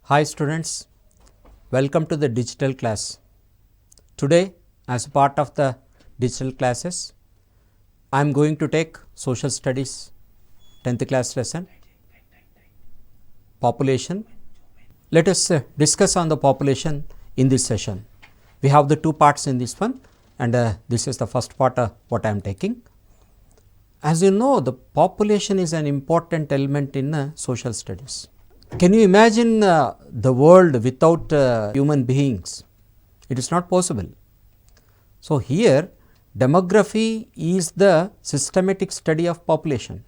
Hi students, welcome to the digital class. Today as a part of the digital classes, I am going to take social studies 10th class lesson, population. Let us discuss on the population in this session. We have the two parts in this one and this is the first part what I am taking. As you know, the population is an important element in social studies. Can you imagine the world without human beings? It is not possible. So, here demography is the systematic study of population.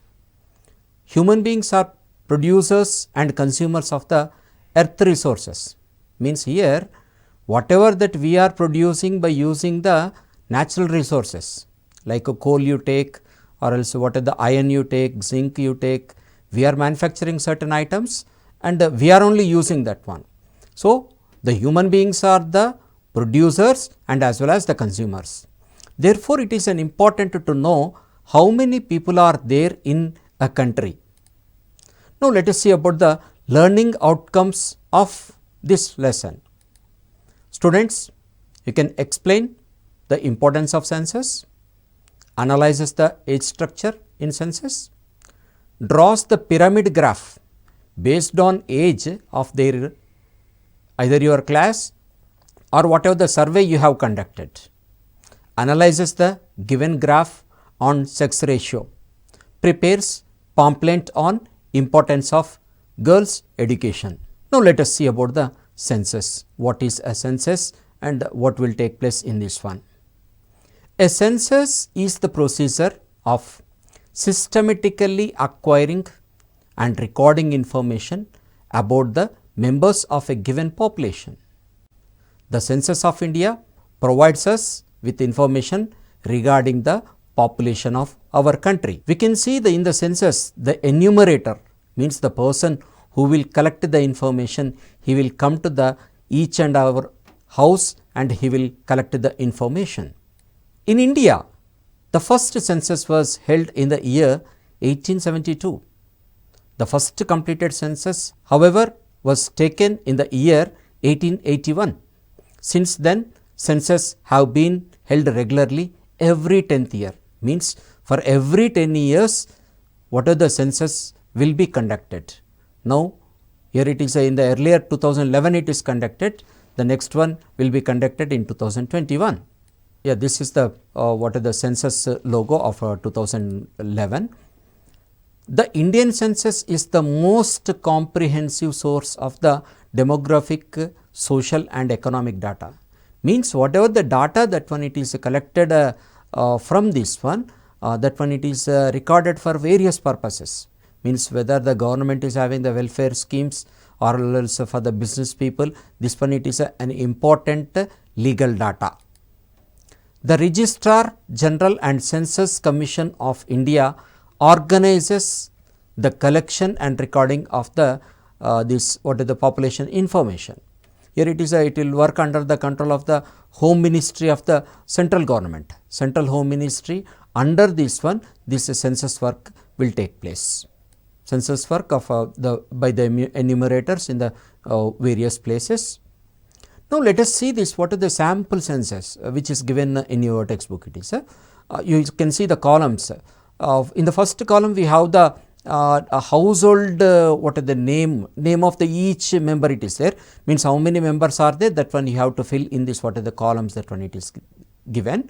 Human beings are producers and consumers of the earth resources. Means here whatever that we are producing by using the natural resources like a coal you take or else what are the iron you take, zinc you take, we are manufacturing certain items and we are only using that one. So, the human beings are the producers and as well as the consumers. Therefore, it is an important to know how many people are there in a country. Now, let us see about the learning outcomes of this lesson. Students, you can explain the importance of census, analyzes the age structure in census, draws the pyramid graph based on age of their either your class or whatever the survey you have conducted, analyzes the given graph on sex ratio, prepares pamphlet on importance of girls education. Now, let us see about the census. What is a census and what will take place in this one? A census is the procedure of systematically acquiring and recording information about the members of a given population. The Census of India provides us with information regarding the population of our country. We can see in the census the enumerator means the person who will collect the information, he will come to the each and our house and he will collect the information. In India, the first census was held in the year 1872. The first completed census, however, was taken in the year 1881. Since then, census have been held regularly every 10th year. Means for every 10 years, what are the census will be conducted. Now, here it is in the earlier 2011 it is conducted. The next one will be conducted in 2021. Yeah, this is the what are the census logo of 2011. The Indian census is the most comprehensive source of the demographic, social and economic data. Means whatever the data that one it is collected from this one, that one it is recorded for various purposes. Means whether the government is having the welfare schemes or else for the business people, this one it is an important legal data. The Registrar General and Census Commission of India organizes the collection and recording of the what is the population information. Here it is it will work under the control of the Home Ministry of the central government. Central Home Ministry, under this one this census work will take place. Census work of by the enumerators in the various places. Now, let us see this what is the sample census which is given in your textbook. It is you can see the columns. In the first column we have the household what is the name of the each member it is there, means how many members are there, that one you have to fill in this what are the columns that one it is given.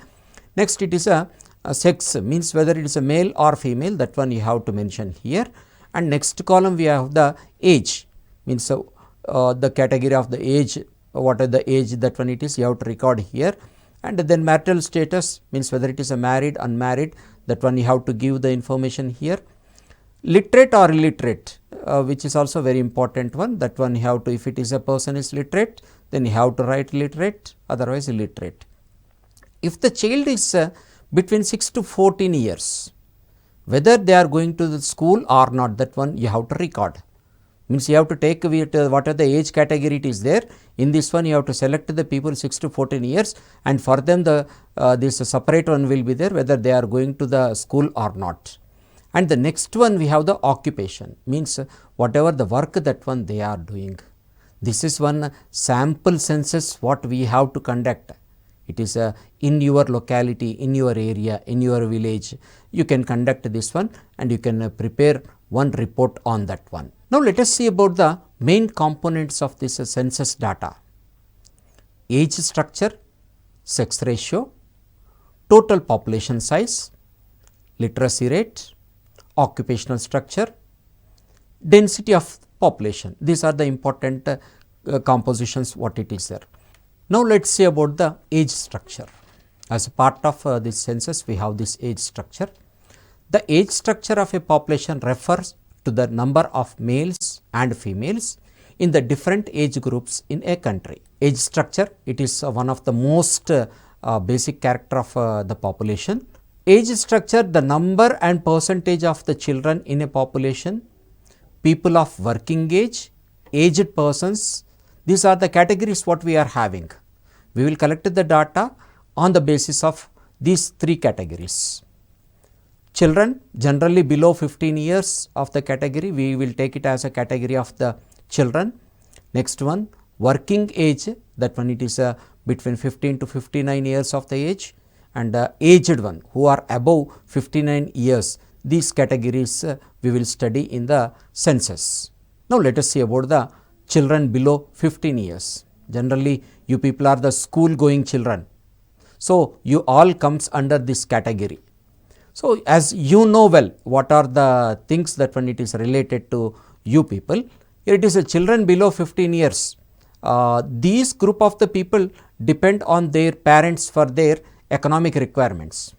Next it is a sex, means whether it is a male or female, that one you have to mention here. And next column we have the age, means the category of the age, what are the age that one it is you have to record here. And then marital status, means whether it is a married, unmarried, that one you have to give the information here. Literate or illiterate, which is also very important one, that one you have to, if it is a person is literate, then you have to write literate, otherwise illiterate. If the child is between 6 to 14 years, whether they are going to the school or not, that one you have to record. Means you have to take what are the age category it is there. In this one you have to select the people 6 to 14 years and for them the this separate one will be there, whether they are going to the school or not. And the next one we have the occupation, means whatever the work that one they are doing. This is one sample census what we have to conduct. It is in your locality, in your area, in your village. You can conduct this one and you can prepare one report on that one. Now, let us see about the main components of this census data. Age structure, sex ratio, total population size, literacy rate, occupational structure, density of population. These are the important compositions what it is there. Now, let us see about the age structure. As a part of this census, we have this age structure. The age structure of a population refers to the number of males and females in the different age groups in a country. Age structure, it is one of the most basic character of the population. Age structure, the number and percentage of the children in a population, people of working age, aged persons. These are the categories what we are having. We will collect the data on the basis of these three categories. Children generally below 15 years of the category, we will take it as a category of the children. Next one, working age, that one it is between 15 to 59 years of the age, and aged one who are above 59 years. These categories we will study in the census. Now, let us see about the children below 15 years. Generally, you people are the school going children. So, you all comes under this category. So, as you know well what are the things that when it is related to you people, it is a children below 15 years. These group of the people depend on their parents for their economic requirements.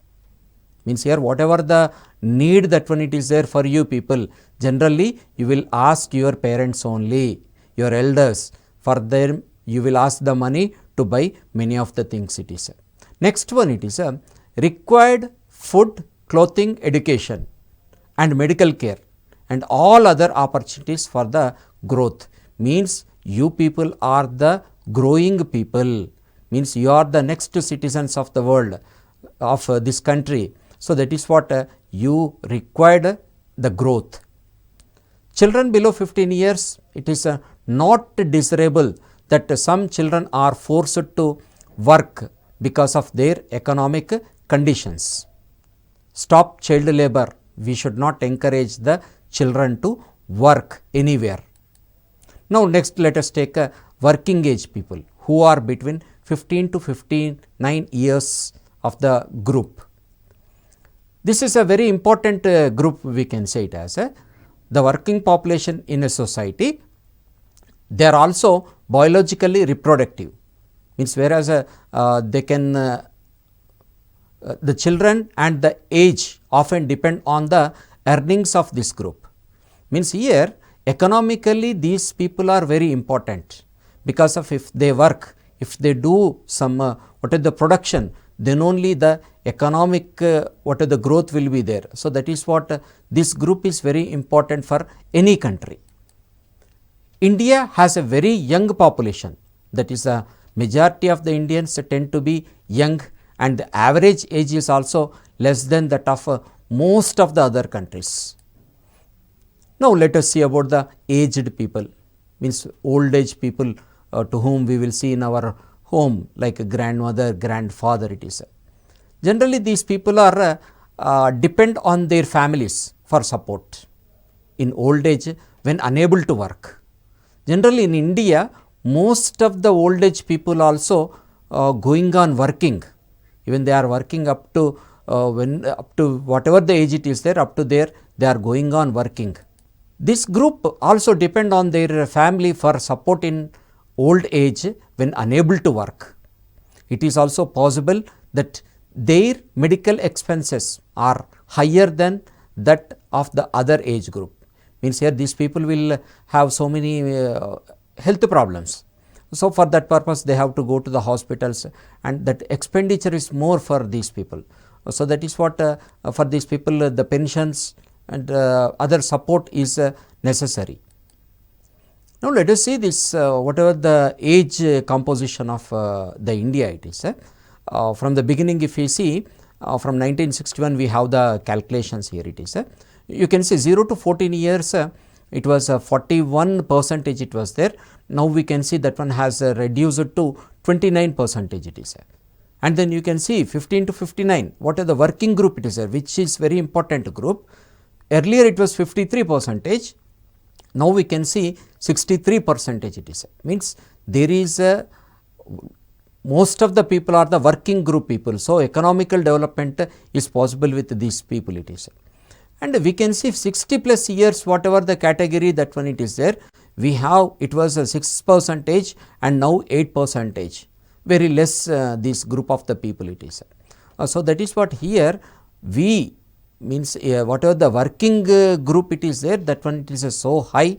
Means here whatever the need that when it is there for you people, generally you will ask your parents only, your elders, for them you will ask the money to buy many of the things it is. Next one, it is required food, clothing, education and medical care and all other opportunities for the growth. Means you people are the growing people, means you are the next citizens of the world, of this country. So, that is what you required the growth. Children below 15 years, it is not desirable that some children are forced to work because of their economic conditions. Stop child labor. We should not encourage the children to work anywhere. Now, next let us take working age people who are between 15 to 59 years of the group. This is a very important group, we can say it as the working population in a society. They are also biologically reproductive, means whereas they can the children and the age often depend on the earnings of this group. Means here economically these people are very important, because of if they work, if they do some what is the production, then only the economic what is the growth will be there. So, that is what this group is very important for any country. India has a very young population, that is a majority of the Indians tend to be young, and the average age is also less than that of most of the other countries. Now, let us see about the aged people, means old age people to whom we will see in our home, like grandmother, grandfather it is. Generally these people are depend on their families for support in old age when unable to work. Generally in India, most of the old age people also going on working, even they are working up to up to whatever the age it is there, up to there they are going on working. This group also depend on their family for support in old age when unable to work. It is also possible that their medical expenses are higher than that of the other age group. Means here these people will have so many health problems. So, for that purpose they have to go to the hospitals, and that expenditure is more for these people. So, that is what for these people the pensions and other support is necessary. Now, let us see this whatever the age composition of the India it is. From the beginning, if we see from 1961 we have the calculations here it is. You can see 0 to 14 years it was 41% it was there. Now we can see that one has reduced to 29% it is there. And then you can see 15 to 59, what are the working group it is there, which is very important group. Earlier it was 53%, now we can see 63% it is there. Means there is a most of the people are the working group people. So, economical development is possible with these people it is. And we can see 60 plus years whatever the category that one it is there, we have it was a 6% and now 8%, very less this group of the people it is. So, that is what here we means whatever the working group it is there, that one it is so high.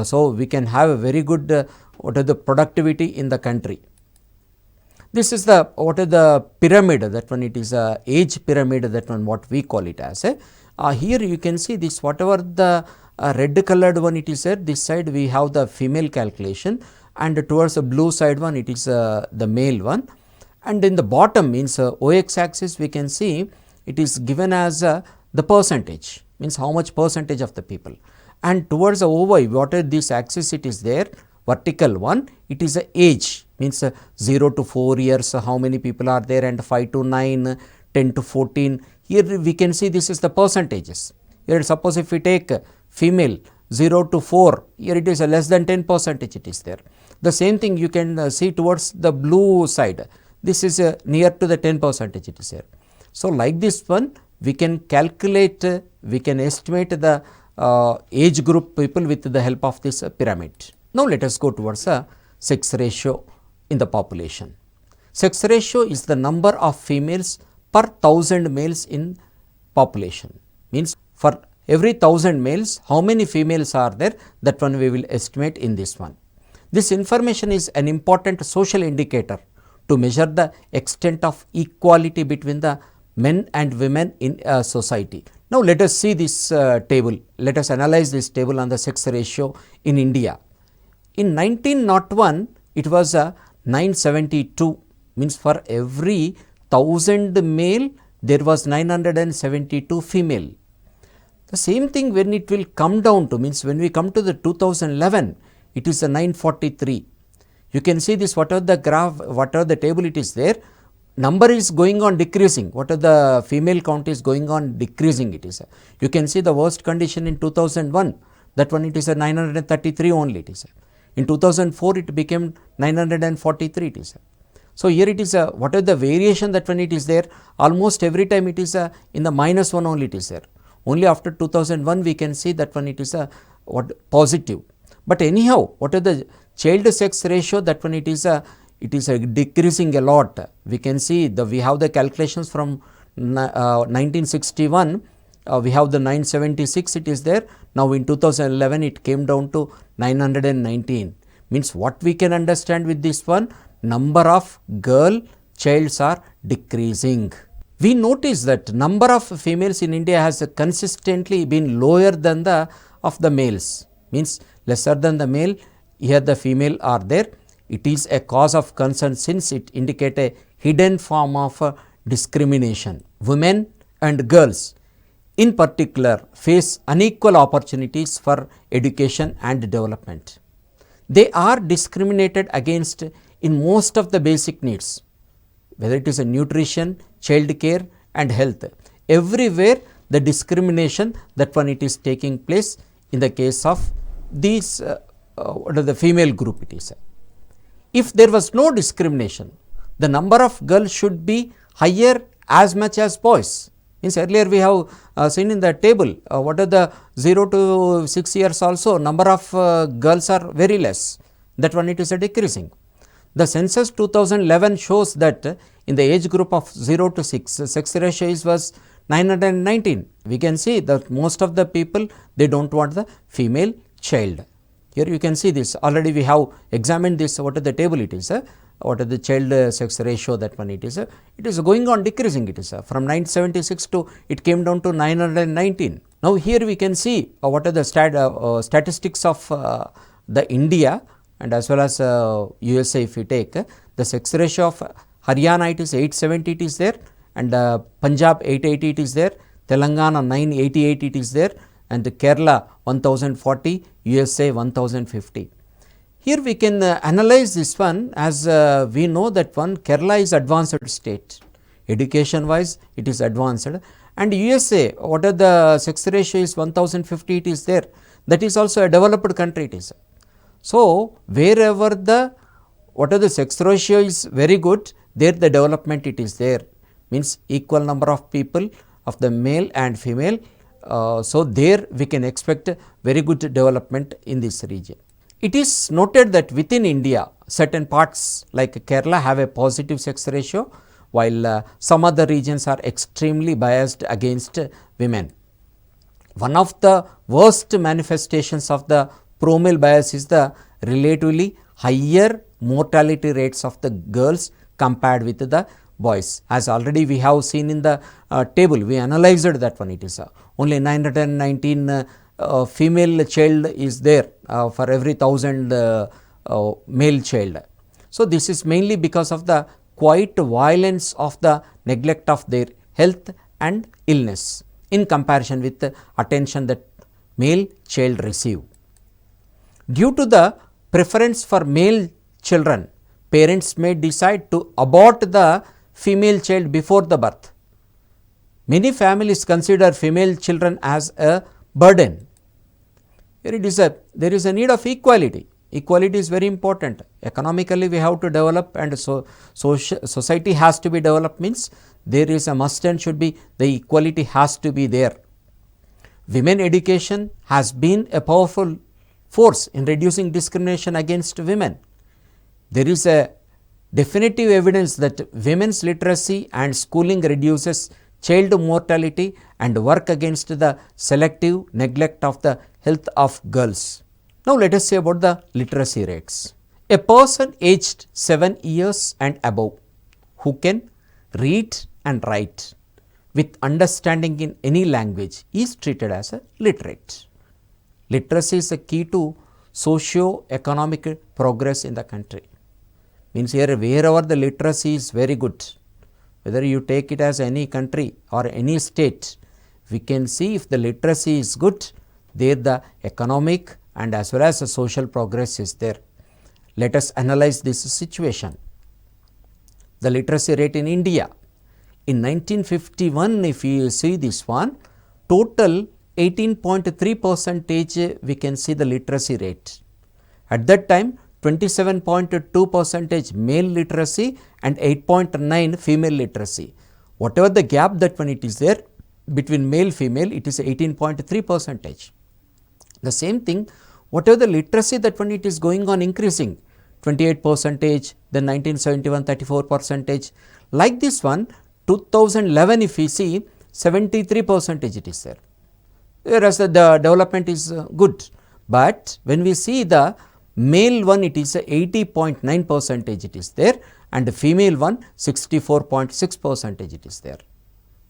So, we can have a very good what are the productivity in the country. This is the what is the pyramid, that one it is a age pyramid, that one what we call it as a. Here you can see this whatever the red colored one it is there, this side we have the female calculation, and towards the blue side one it is the male one, and in the bottom means OX axis we can see it is given as the percentage, means how much percentage of the people, and towards the OY what are this axis it is there, vertical one it is a age, means 0 to 4 years how many people are there, and 5 to 9, 10 to 14. Here we can see this is the percentages. Here suppose if we take female 0 to 4, here it is a less than 10% it is there. The same thing you can see towards the blue side, this is near to the 10% it is there. So, like this one we can calculate, we can estimate the age group people with the help of this pyramid. Now, let us go towards a sex ratio in the population. Sex ratio is the number of females per 1000 males in population, means for every 1000 males how many females are there, that one we will estimate in this one. This information is an important social indicator to measure the extent of equality between the men and women in a society. Now, let us see this table, let us analyze this table on the sex ratio in India. In 1901 it was 972, means for every 1000 male there was 972 female. The same thing when it will come down to, means when we come to the 2011 it is a 943. You can see this whatever the graph, whatever the table it is there, number is going on decreasing, whatever the female count is going on decreasing it is. You can see the worst condition in 2001, that one it is a 933 only it is. In 2004 it became 943 it is. So, here it is a whatever the variation that when it is there, almost every time it is in the -1 only it is there. Only after 2001 we can see that one it is a positive. But anyhow, what are the child sex ratio, that one it is decreasing a lot. We can see we have the calculations from 1961. We have the 976 it is there. Now, in 2011 it came down to 919. Means what we can understand with this one, number of girl childs are decreasing. We notice that number of females in India has consistently been lower than the of the males, means lesser than the male, here the female are there. It is a cause of concern since it indicates a hidden form of discrimination. Women and girls in particular face unequal opportunities for education and development. They are discriminated against in most of the basic needs, whether it is a nutrition, child care and health. Everywhere the discrimination, that one it is taking place in the case of these what are the female group it is. If there was no discrimination, the number of girls should be higher as much as boys. Means earlier we have seen in the table what are the 0 to 6 years also, number of girls are very less, that one it is a decreasing. The census 2011 shows that in the age group of 0 to 6, sex ratio was 919. We can see that most of the people, they do not want the female child. Here you can see this, already we have examined this, what is the table it is, what is the child sex ratio, that one it is going on decreasing it is, from 976 to it came down to 919. Now, here we can see what are the statistics of the India and as well as USA. If you take the sex ratio of Haryana, it is 870 it is there, and Punjab 880 it is there, Telangana 988 it is there, and Kerala 1040, USA 1050. Here we can analyze this one, as we know that one Kerala is advanced state, education wise it is advanced, and USA what are the sex ratio is 1050, it is there, that is also a developed country it is. So, wherever the what are the sex ratio is very good, there the development it is there, means equal number of people of the male and female. So, there we can expect very good development in this region. It is noted that within India certain parts like Kerala have a positive sex ratio, while some other regions are extremely biased against women. One of the worst manifestations of the pro-male bias is the relatively higher mortality rates of the girls compared with the boys. As already we have seen in the table, we analyzed that one, it is only 919 female child is there for every 1000 male child. So, this is mainly because of the quite violence of the neglect of their health and illness in comparison with the attention that male child receive. Due to the preference for male children, parents may decide to abort the female child before the birth. Many families consider female children as a burden. Here it is there is a need of equality. Equality is very important. Economically we have to develop, and so society has to be developed, means there is a must and should be the equality has to be there. Women education has been a powerful force in reducing discrimination against women. There is a definitive evidence that women's literacy and schooling reduces child mortality and work against the selective neglect of the health of girls. Now, let us say about the literacy rates. A person aged 7 years and above who can read and write with understanding in any language is treated as a literate. Literacy is a key to socio-economic progress in the country. Means here wherever the literacy is very good, whether you take it as any country or any state, we can see if the literacy is good, there the economic and as well as the social progress is there. Let us analyze this situation. The literacy rate in India. In 1951, if you see this one, total 18.3% we can see the literacy rate. At that time, 27.2% male literacy and 8.9 female literacy. Whatever the gap that when it is there between male female, it is 18.3%. The same thing, whatever the literacy that when it is going on increasing, 28%, then 1971 34%, like this one 2011 if we see 73% it is there, whereas the development is good. But when we see the male one, it is 80.9% it is there, and the female one 64.6% it is there.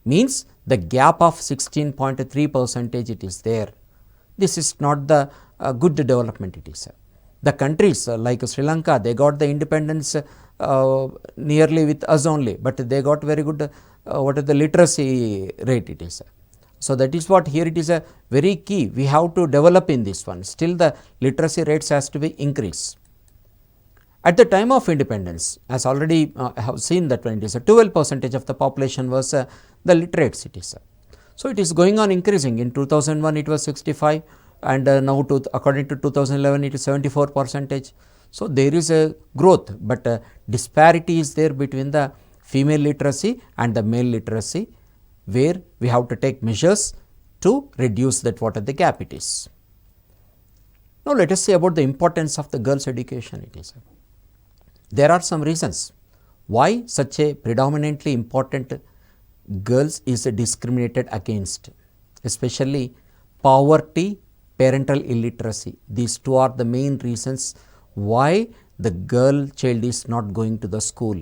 Means the gap of 16.3% it is there. This is not the good development it is. The countries like Sri Lanka, they got the independence nearly with us only, but they got very good what is the literacy rate it is. So, that is what here it is a very key, we have to develop in this one. Still the literacy rates has to be increased. At the time of independence, as already have seen that when it is a 12% of the population was the literate it is. So, it is going on increasing. In 2001 it was 65, and now according to 2011 it is 74%. So, there is a growth, but disparity is there between the female literacy and the male literacy, where we have to take measures to reduce that what are the gap it is. Now, let us see about the importance of the girls' education it is. There are some reasons why such a predominantly important girls is discriminated against, especially poverty, parental illiteracy. These two are the main reasons why the girl child is not going to the school.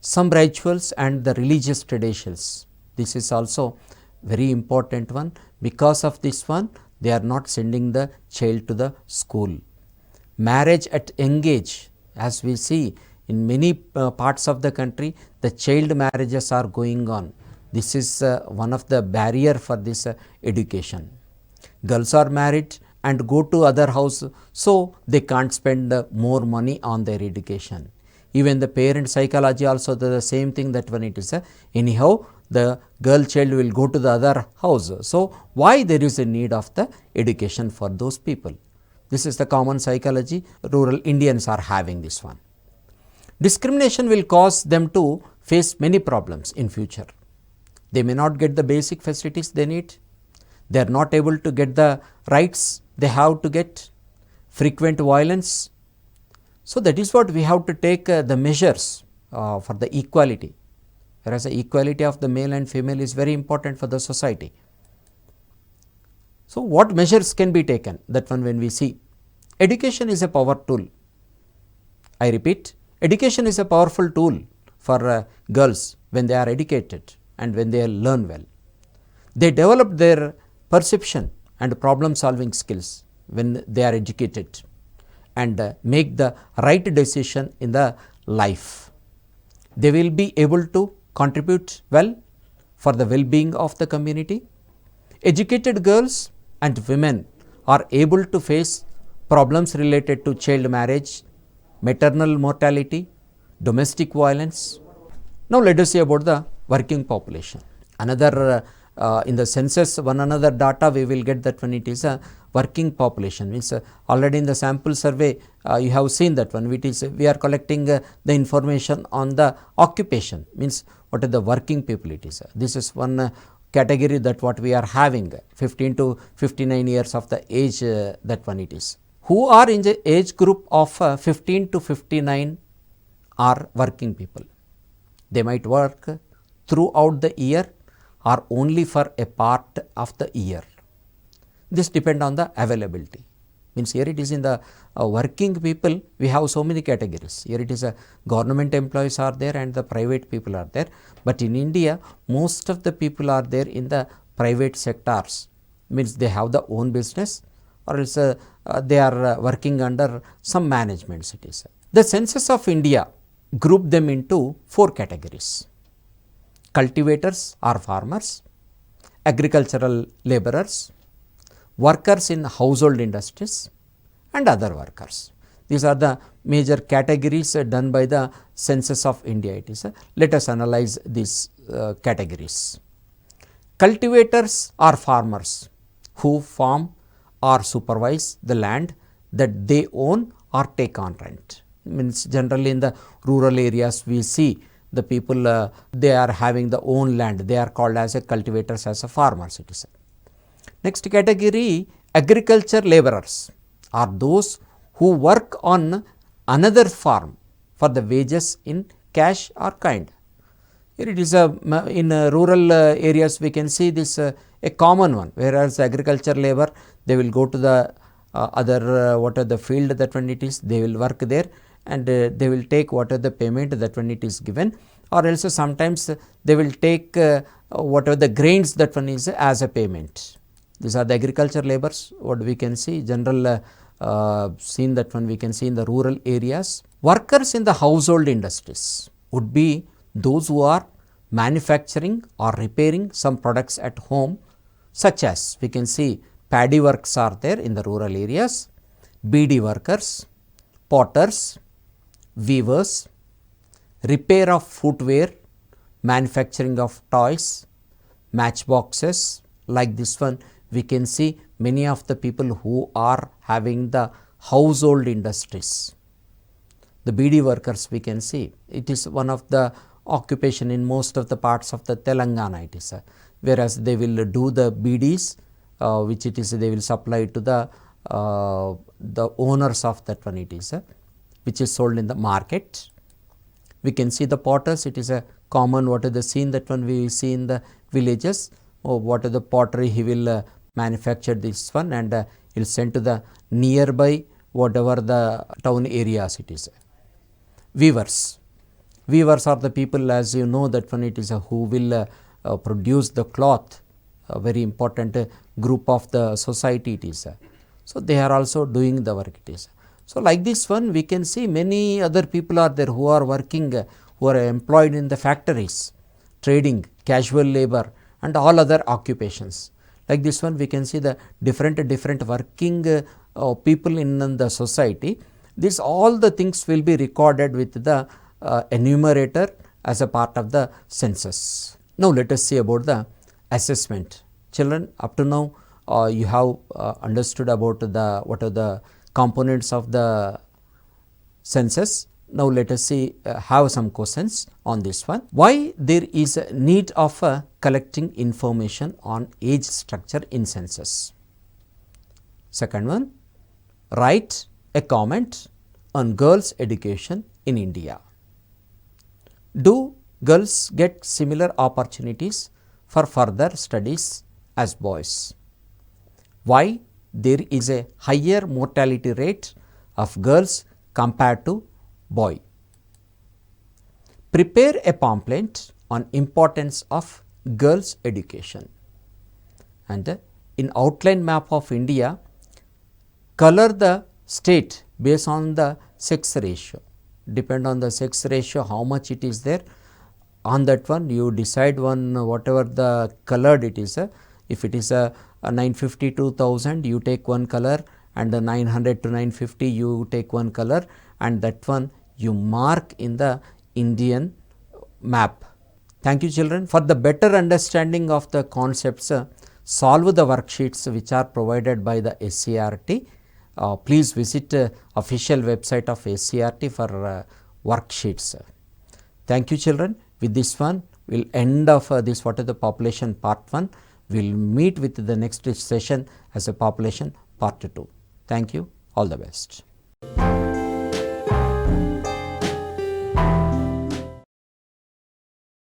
Some rituals and the religious traditions. This is also very important one. Because of this one, they are not sending the child to the school. Marriage at young age, as we see in many parts of the country, the child marriages are going on. This is one of the barrier for this education. girls are married and go to other house, so they can't spend more money on their education. Even the parent psychology also the same thing, that when it is anyhow the girl child will go to the other house. So, why there is a need of the education for those people? This is the common psychology rural Indians are having this one. Discrimination will cause them to face many problems in future. They may not get the basic facilities they need. They are not able to get the rights they have to get, frequent violence. So, that is what we have to take the measures for the equality, whereas the equality of the male and female is very important for the society. So, what measures can be taken? That one when we see education is a power tool. I repeat, education is a powerful tool for girls when they are educated and when they learn well. They develop their perception and problem solving skills when they are educated and make the right decision in the life. They will be able to contribute well for the well-being of the community. Educated girls and women are able to face problems related to child marriage, maternal mortality, domestic violence. Now, let us see about the working population. Another in the census, one another data we will get that when it is a working population, means already in the sample survey you have seen that one, it is we are collecting the information on the occupation, means what are the working people it is. This is one category that what we are having, 15 to 59 years of the age, that one it is. Who are in the age group of 15 to 59 are working people. They might work throughout the year or only for a part of the year. This depend on the availability. Means here it is in the working people, we have so many categories. Here it is government employees are there and the private people are there. But in India, most of the people are there in the private sectors. Means they have the own business or else they are working under some management it is. The Census of India grouped them into 4 categories: cultivators or farmers, agricultural laborers, workers in household industries and other workers. These are the major categories done by the Census of India it is. Let us analyze these categories. Cultivators are farmers who farm or supervise the land that they own or take on rent. Means generally in the rural areas we see the people they are having the own land, they are called as a cultivators, as a farmers it is. Next category, agriculture laborers are those who work on another farm for the wages in cash or kind. Here it is in rural areas we can see this a common one, whereas agriculture labor they will go to the other what are the field that when it is, they will work there and they will take what are the payment that when it is given, or else sometimes they will take whatever the grains that one is as a payment. These are the agriculture laborers what we can see general scene that one we can see in the rural areas. Workers in the household industries would be those who are manufacturing or repairing some products at home, such as we can see paddy works are there in the rural areas, beady workers, potters, weavers, repair of footwear, manufacturing of toys, matchboxes. Like this one we can see many of the people who are having the household industries. The beady workers we can see, it is one of the occupation in most of the parts of the Telangana it is, whereas they will do the beadies which it is they will supply to the owners of that one it is, which is sold in the market. We can see the potters, it is a common what is the scene that one we see in the villages, or what is the pottery he will manufacture this one and he will send to the nearby whatever the town areas it is. Weavers. Weavers are the people, as you know that one it is who will produce the cloth, a very important group of the society it is. So, they are also doing the work it is. So, like this one we can see many other people are there who are working, who are employed in the factories, trading, casual labor and all other occupations. Like this one, we can see the different working people in the society. This all the things will be recorded with the enumerator as a part of the census. Now, let us see about the assessment. Children, up to now you have understood about the what are the components of the census. Now, let us see have some questions on this one. Why there is a need of collecting information on age structure in census? Second one, write a comment on girls' education in India. Do girls get similar opportunities for further studies as boys? Why there is a higher mortality rate of girls compared to boy? Prepare a pamphlet on importance of girls' education. And in outline map of India, color the state based on the sex ratio. Depend on the sex ratio, how much it is there. On that one, you decide one whatever the colored it is. If it is a 950 to 1000, you take one color, and the 900 to 950 you take one color, and that one you mark in the Indian map. Thank you, children. For the better understanding of the concepts, solve the worksheets which are provided by the SCRT. Please visit official website of SCRT for worksheets. Thank you, children. With this one, we will end of this what is the population part 1. We will meet with the next session as a population part 2. Thank you. All the best.